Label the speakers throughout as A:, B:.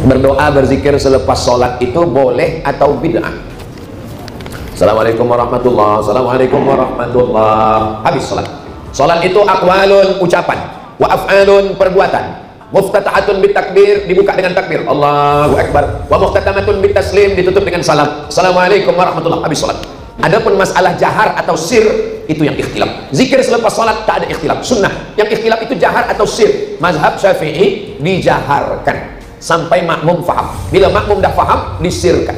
A: Berdoa berzikir selepas sholat itu boleh atau bid'ah? Assalamualaikum warahmatullahi wabarakatuh. Assalamualaikum warahmatullahi wabarakatuh. Habis sholat. Sholat itu aqwalun ucapan, wa af'alun perbuatan. Muftatahatun bitakbir, dibuka dengan takbir Allahu Akbar, wa muftatamatun bitaslim, ditutup dengan salam Assalamualaikum warahmatullahi wabarakatuh. Habis sholat. Adapun masalah jahar atau sir, itu yang ikhtilaf. Zikir selepas sholat tak ada ikhtilaf, sunnah. Yang ikhtilaf itu jahar atau sir. Mazhab Syafi'i dijaharkan sampai makmum faham. Bila makmum dah faham, disirkan.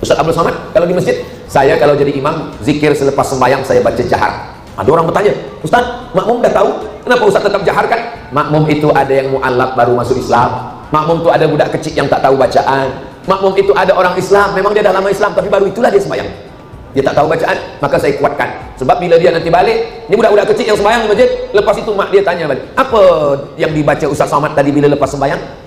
A: Ustaz Abdul Somad, kalau di masjid, saya kalau jadi imam, zikir selepas sembahyang saya baca jahar. Ada orang bertanya, Ustaz, makmum dah tahu, kenapa Ustaz tetap jaharkan? Makmum itu ada yang mu'allaf baru masuk Islam. Makmum itu ada budak kecil yang tak tahu bacaan. Makmum itu ada orang Islam, memang dia dah lama Islam, tapi baru itulah dia sembahyang. Dia tak tahu bacaan, maka saya kuatkan. Sebab bila dia nanti balik, ini budak-budak kecil yang sembahyang di masjid, lepas itu mak dia tanya balik, apa yang dibaca Ustaz Somad tadi bila lepas sembahyang?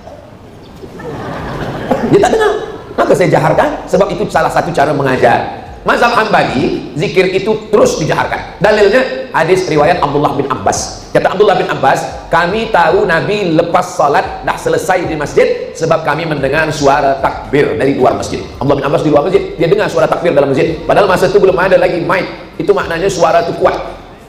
A: Dia tak dengar, maka saya jaharkan, sebab itu salah satu cara mengajar. Mazhab Hambali, zikir itu terus dijaharkan. Dalilnya hadis riwayat Abdullah bin Abbas. Kata Abdullah bin Abbas, kami tahu Nabi lepas salat dah selesai di masjid sebab kami mendengar suara takbir dari luar masjid. Abdullah bin Abbas di luar masjid, dia dengar suara takbir dalam masjid. Padahal masa itu belum ada lagi mic. Itu maknanya suara itu kuat.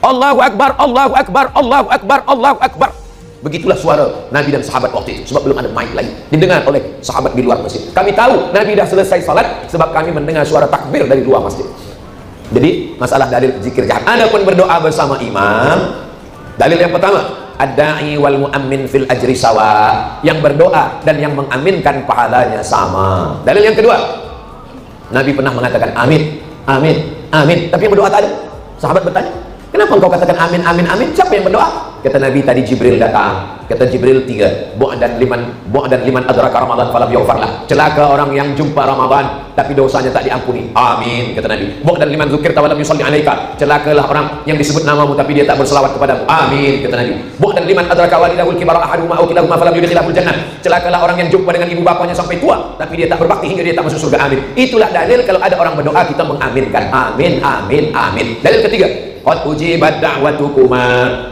A: Allahu Akbar, Allahu Akbar, Allahu Akbar, Allahu Akbar. Begitulah suara Nabi dan sahabat waktu itu, sebab belum ada mic lagi, didengar oleh sahabat di luar masjid. Kami tahu Nabi dah selesai salat sebab kami mendengar suara takbir dari luar masjid. Jadi masalah dalil zikir jahar. Adapun berdoa bersama imam, dalil yang pertama, ad-da'i wal mu'ammin fil ajri sawa, yang berdoa dan yang mengaminkan pahalanya sama. Dalil yang kedua, Nabi pernah mengatakan amin, amin, amin, tapi yang berdoa tak ada. Sahabat bertanya, kenapa engkau katakan amin, amin, amin? Siapa yang berdoa? Kata Nabi, tadi Jibril datang. Kata Jibril 3, bu'dan liman adraka Ramadan falam yughfarlah. Celaka orang yang jumpa Ramadan tapi dosanya tak diampuni. Amin, kata Nabi. Bu'dan liman dzukirta walam yusalli alaika. Celakalah orang yang disebut namamu tapi dia tak berselawat kepadamu. Amin, kata Nabi. Bu'dan liman adraka walidahul kibara ahaduhuma aw kilahuma falam yudkhilahul jannah. Celakalah orang yang jumpa dengan ibu bapanya sampai tua tapi dia tak berbakti hingga dia tak masuk surga. Amin. Itulah dalil kalau ada orang berdoa kita mengaminkan. Amin, amin, amin. Dalil ketiga, qad ujibat da'watukuma,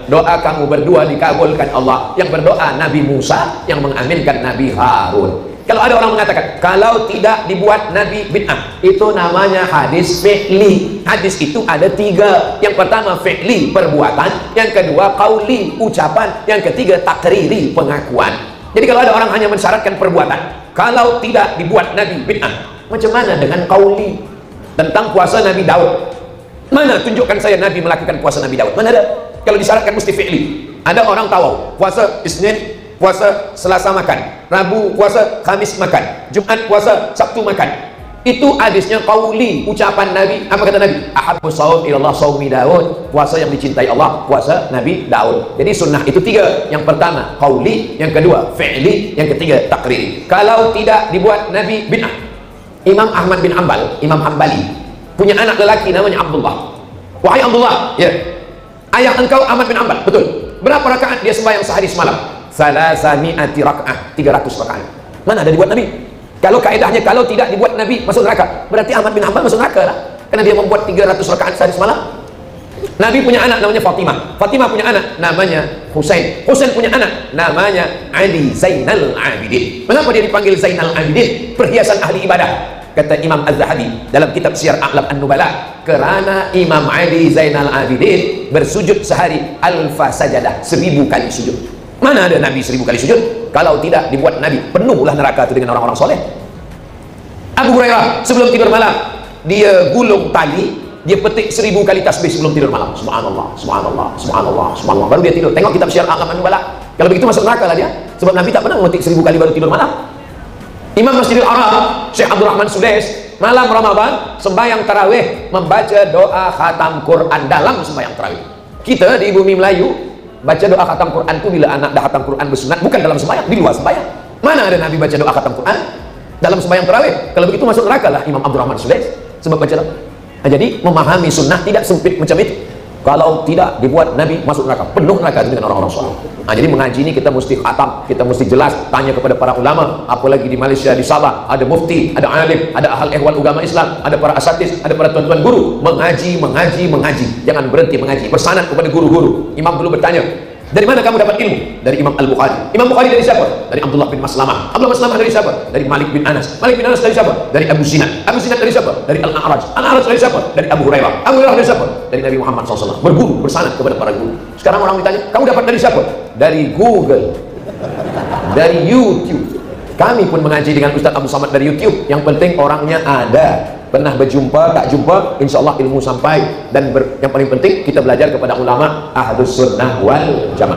A: doa kamu berdua dikabulkan Allah. Yang berdoa Nabi Musa, yang mengaminkan Nabi Harun. Kalau ada orang mengatakan kalau tidak dibuat Nabi bid'ah, itu namanya hadis fi'li. Hadis itu ada 3. Yang pertama fi'li, perbuatan. Yang kedua qauli, ucapan. Yang ketiga takriri, pengakuan. Jadi kalau ada orang hanya mensyaratkan perbuatan, kalau tidak dibuat Nabi bid'ah, macam mana dengan qauli? Tentang puasa Nabi Daud, mana tunjukkan saya Nabi melakukan puasa Nabi Daud? Mana ada? Kalau disyaratkan mesti fi'li. Ada orang tahu puasa Isnin, puasa Selasa makan, Rabu puasa, Khamis makan, Jumat puasa, Sabtu makan. Itu hadisnya qauli, ucapan Nabi. Apa kata Nabi? Ahabbu shaum ilallah shaumi Daud. Puasa yang dicintai Allah, puasa Nabi Daud. Jadi sunnah itu 3. Yang pertama qauli, yang kedua fi'li, yang ketiga takriri. Kalau tidak dibuat Nabi bid'ah. Imam Ahmad bin Hanbal, Imam Hambali, punya anak lelaki namanya Abdullah. Wahai Abdullah, ya, ayah engkau Ahmad bin Hanbal, betul. Berapa rakaat dia sembahyang sehari semalam? Salasami'ati rakaat, 300 rakaat. Mana ada dibuat Nabi? Kalau kaedahnya kalau tidak dibuat Nabi masuk neraka, berarti Ahmad bin Hanbal masuk neraka lah, karena dia membuat 300 rakaat sehari semalam. Nabi punya anak namanya Fatimah. Fatimah punya anak namanya Husain. Husain punya anak namanya Ali Zainal Abidin. Mengapa dia dipanggil Zainal Abidin? Perhiasan ahli ibadah. Kata Imam Az-Zahabi dalam kitab Syiar A'lam An-Nubala, kerana Imam Ali Zainal Abidin bersujud sehari alfa sajadah, 1000 kali sujud. Mana ada Nabi 1000 kali sujud? Kalau tidak dibuat Nabi, penuhlah neraka itu dengan orang-orang soleh. Abu Hurairah sebelum tidur malam, dia gulung tali, dia petik 1000 kali tasbih sebelum tidur malam. Subhanallah, subhanallah, subhanallah, subhanallah. Baru dia tidur. Tengok kitab Syiar A'lam An-Nubala. Kalau begitu masuk neraka lah dia. Sebab Nabi tak pernah memetik 1000 kali baru tidur malam. Imam Masjidil Haram, Syekh Abdul Rahman Sudais, malam Ramadan sembahyang tarawih membaca doa khatam Quran dalam sembahyang tarawih. Kita di bumi Melayu baca doa khatam Quran itu bila anak dah khatam Quran bersunat, bukan dalam sembahyang, di luar sembahyang. Mana ada Nabi baca doa khatam Quran dalam sembahyang tarawih? Kalau begitu masuk neraka lah Imam Abdul Rahman Sudais sebab baca doa. Nah, jadi memahami sunnah tidak sempit macam itu. Kalau tidak dibuat Nabi masuk neraka, penuh neraka dengan orang-orang soleh. Nah, jadi mengaji ini kita mesti khatam, kita mesti jelas, tanya kepada para ulama, apalagi di Malaysia, di Sabah, ada mufti, ada alim, ada ahli ehwal agama Islam, ada para asatidz, ada para tuan-tuan guru, mengaji. Jangan berhenti mengaji, bersanad kepada guru-guru. Imam dulu bertanya, Dari mana kamu dapat ilmu? Dari Imam Al-Bukhari. Imam Bukhari dari siapa? Dari Abdullah bin Maslamah. Abdullah bin Maslamah dari siapa? Dari Malik bin Anas. Malik bin Anas dari siapa? Dari Abu Sinat. Abu Sinat dari siapa? Dari Al-A'raj. Al-A'raj dari siapa? Dari Abu Hurairah. Abu Hurairah dari siapa? Dari Nabi Muhammad SAW. Berguru, bersanad kepada para guru. Sekarang orang ditanya, kamu dapat dari siapa? Dari Google, dari YouTube. Kami pun mengaji dengan Ustaz Abu Samad dari YouTube. Yang penting orangnya ada. Pernah berjumpa, tak jumpa, insya Allah ilmu sampai. Dan yang paling penting kita belajar kepada ulama Ahlus Sunnah wal Jamaah.